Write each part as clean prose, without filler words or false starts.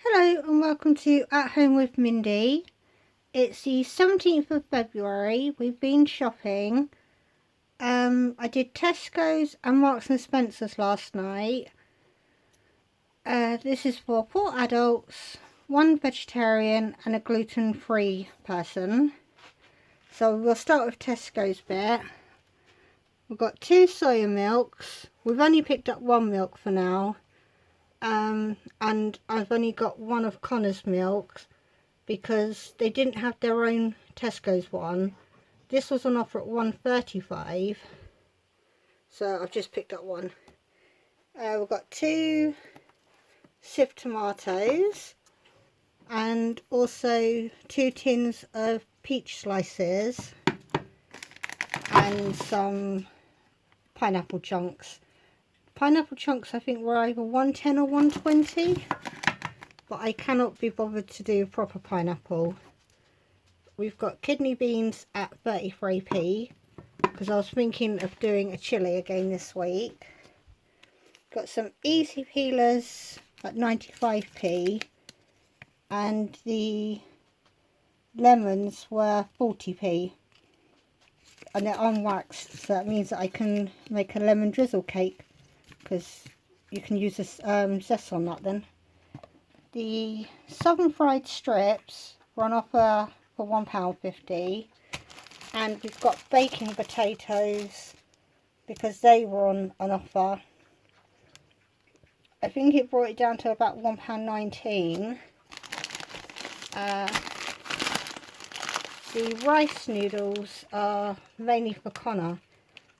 Hello and welcome to At Home with Mindy. It's the 17th of February. We've been shopping. I did Tesco's and Marks and Spencer's last night. This is for 4 adults, 1 vegetarian and a gluten-free person. So we'll start with Tesco's bit. We've got 2 soya milks. We've only picked up 1 milk for now. And I've only got 1 of Connor's milks because they didn't have their own Tesco's one. This was on offer at $1.35, so I've just picked up 1. We've got 2 sieved tomatoes and also 2 tins of peach slices and some pineapple chunks. Pineapple chunks I think were either 110 or 120, but I cannot be bothered to do proper pineapple. We've got kidney beans at 33p because I was thinking of doing a chili again this week. Got some easy peelers at 95p and the lemons were 40p, and they're unwaxed, so that means that I can make a lemon drizzle cake because you can use this zest on that then. The southern fried strips were on offer for £1.50, and we've got baking potatoes because they were on an offer. I think it brought it down to about £1.19. The rice noodles are mainly for Connor.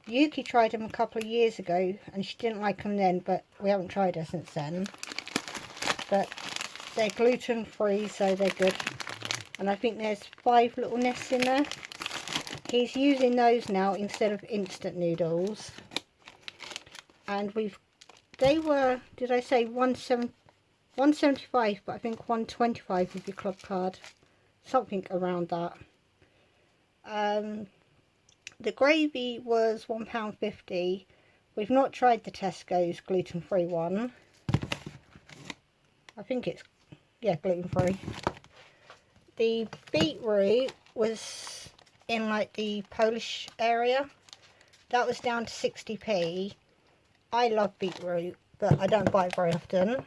Yuki tried them a couple of years ago and she didn't like them then, but we haven't tried her since then. But they're gluten free, so they're good. And I think there's 5 little nests in there. He's using those now instead of instant noodles. And they were, did I say 175, but I think 125 with your club card. Something around that. The gravy was £1.50. We've not tried the Tesco's gluten-free one. I think it's, yeah, gluten-free. The beetroot was in like the Polish area. That was down to 60p. I love beetroot, but I don't buy it very often.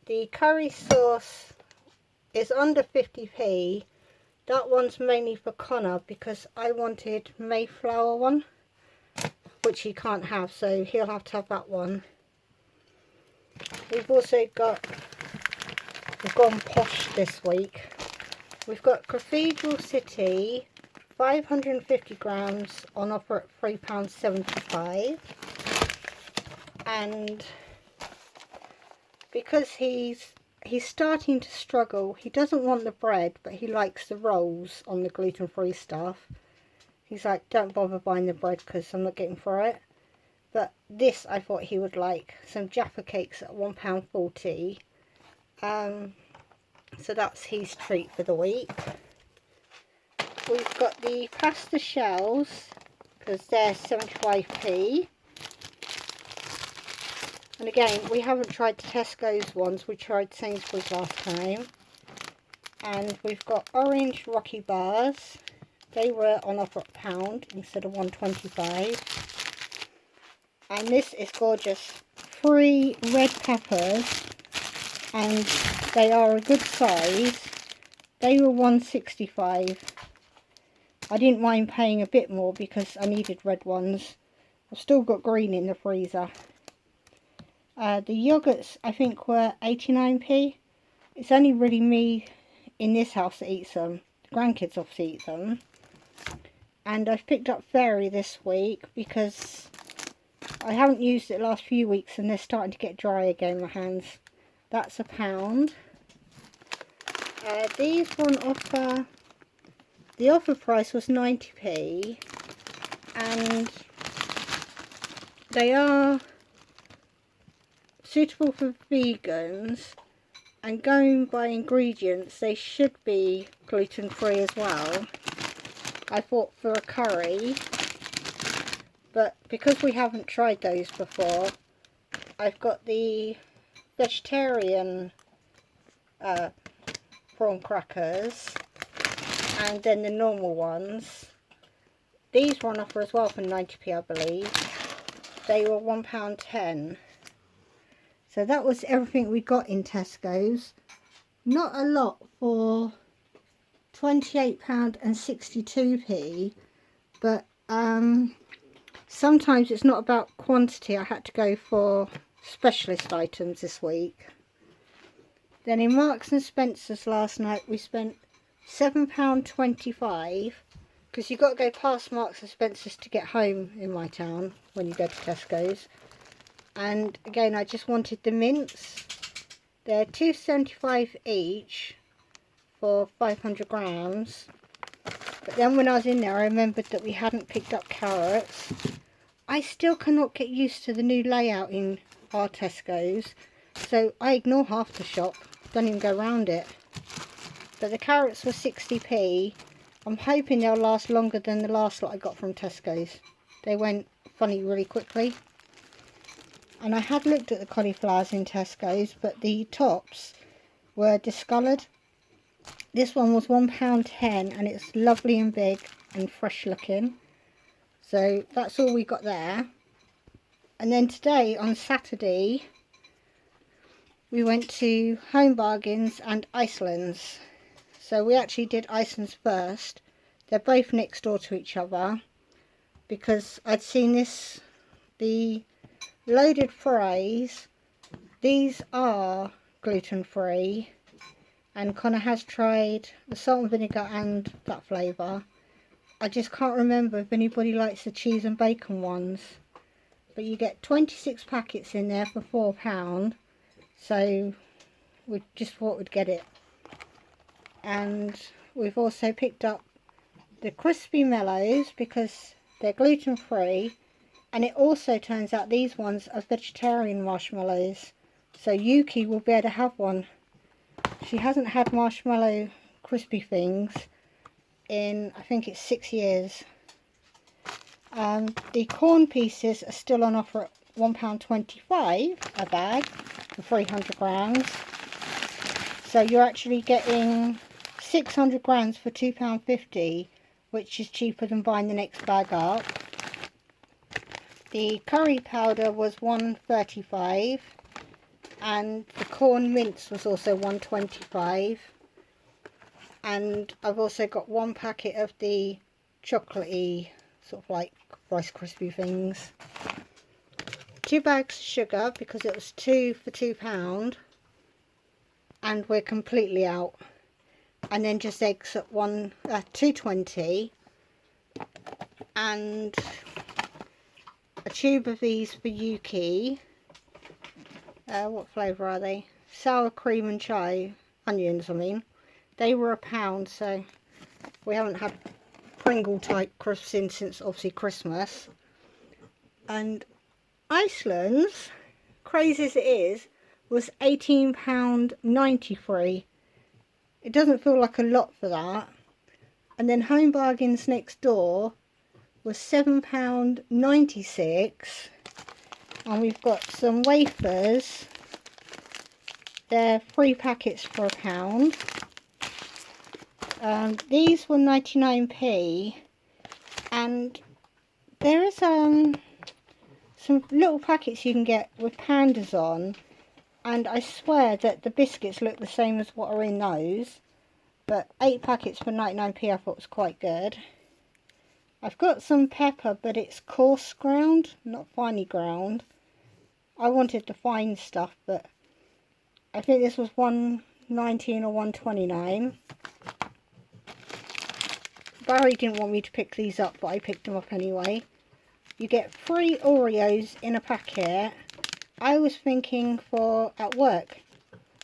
The curry sauce is under 50p. That one's mainly for Connor because I wanted Mayflower one, which he can't have, so he'll have to have that one. We've gone posh this week. We've got Cathedral City 550 grams on offer at £3.75, and because he's starting to struggle. He doesn't want the bread, but he likes the rolls on the gluten-free stuff. He's like, don't bother buying the bread because I'm not getting for it. But this I thought he would like. Some Jaffa cakes at £1.40. So that's his treat for the week. We've got the pasta shells because they're 75p. And again, we haven't tried the Tesco's ones, we tried Sainsbury's last time. And we've got orange Rocky bars. They were on offer at £1 instead of £1.25. And this is gorgeous. 3 red peppers, and they are a good size. They were £1.65. I didn't mind paying a bit more because I needed red ones. I've still got green in the freezer. The yoghurts I think were 89p. It's only really me in this house that eats them. The grandkids obviously eat them. And I've picked up Fairy this week because I haven't used it the last few weeks and they're starting to get dry again, my hands. That's £1. These were on offer. The offer price was 90p. And they are suitable for vegans, and going by ingredients they should be gluten free as well. I thought for a curry, but because we haven't tried those before, I've got the vegetarian prawn crackers, and then the normal ones. These were on offer as well for 90p, I believe. They were £1.10. So that was everything we got in Tesco's. Not a lot for £28.62p, but sometimes it's not about quantity. I had to go for specialist items this week. Then in Marks and Spencer's last night we spent £7.25, because you've got to go past Marks and Spencer's to get home in my town when you go to Tesco's. And again, I just wanted the mints. They're £2.75 each for 500 grams. But then when I was in there, I remembered that we hadn't picked up carrots. I still cannot get used to the new layout in our Tesco's, so I ignore half the shop, don't even go around it. But the carrots were 60p. I'm hoping they'll last longer than the last lot I got from Tesco's. They went funny really quickly. And I had looked at the cauliflowers in Tesco's, but the tops were discoloured. This one was £1.10 and it's lovely and big and fresh looking. So that's all we got there. And then today, on Saturday, we went to Home Bargains and Iceland's. So we actually did Iceland's first. They're both next door to each other, because I'd seen this, the loaded fries. These are gluten free, and Connor has tried the salt and vinegar and that flavour. I just can't remember if anybody likes the cheese and bacon ones. But you get 26 packets in there for £4, so we just thought we'd get it. And we've also picked up the crispy mellows because they're gluten free, and it also turns out these ones are vegetarian marshmallows, so Yuki will be able to have one. She hasn't had marshmallow crispy things in, I think it's 6 years. The corn pieces are still on offer at £1.25 a bag for 300 grams. So you're actually getting 600 grams for £2.50, which is cheaper than buying the next bag up. The curry powder was £1.35, and the corn mince was also £1.25. And I've also got one packet of the chocolatey, sort of like Rice Krispie things. 2 bags of sugar, because it was 2 for £2, and we're completely out. And then just eggs at £2.20, and a tube of these for Yuki. What flavour are they? Sour cream and chai onions, I mean. They were £1, so we haven't had Pringle type crisps in since obviously Christmas. And Iceland's, crazy as it is, was £18.93. It doesn't feel like a lot for that. And then Home Bargains next door was £7.96. And we've got some wafers. They're 3 packets for £1. These were 99p, and there is some little packets you can get with pandas on, and I swear that the biscuits look the same as what are in those, but 8 packets for 99p I thought was quite good. I've got some pepper, but it's coarse ground, not finely ground. I wanted the fine stuff, but I think this was £1.19 or £1.29. Barry didn't want me to pick these up, but I picked them up anyway. You get 3 Oreos in a packet. I was thinking for at work,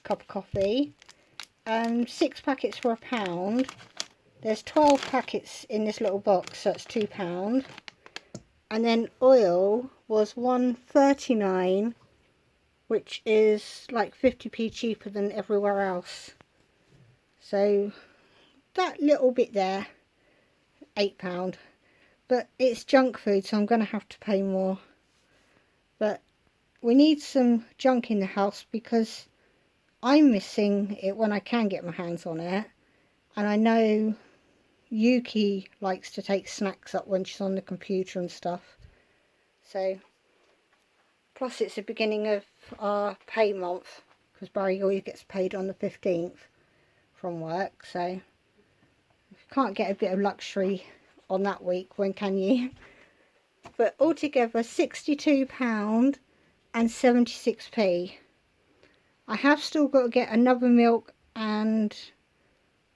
cup of coffee. 6 packets for £1. There's 12 packets in this little box, so it's £2. And then oil was £1.39, which is like 50p cheaper than everywhere else. So that little bit there, £8, but it's junk food, so I'm going to have to pay more. But we need some junk in the house because I'm missing it when I can get my hands on it. And I know Yuki likes to take snacks up when she's on the computer and stuff. So, plus it's the beginning of our pay month, because Barry always gets paid on the 15th from work. So, you can't get a bit of luxury on that week, when can you? But altogether £62 and 76p. I have still got to get another milk and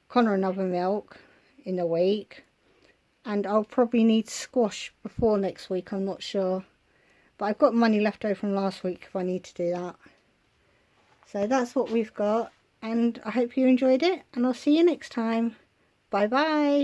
Connor another milk in the week, and I'll probably need squash before next week, I'm not sure, but I've got money left over from last week if I need to do that. So that's what we've got, and I hope you enjoyed it, and I'll see you next time. Bye bye.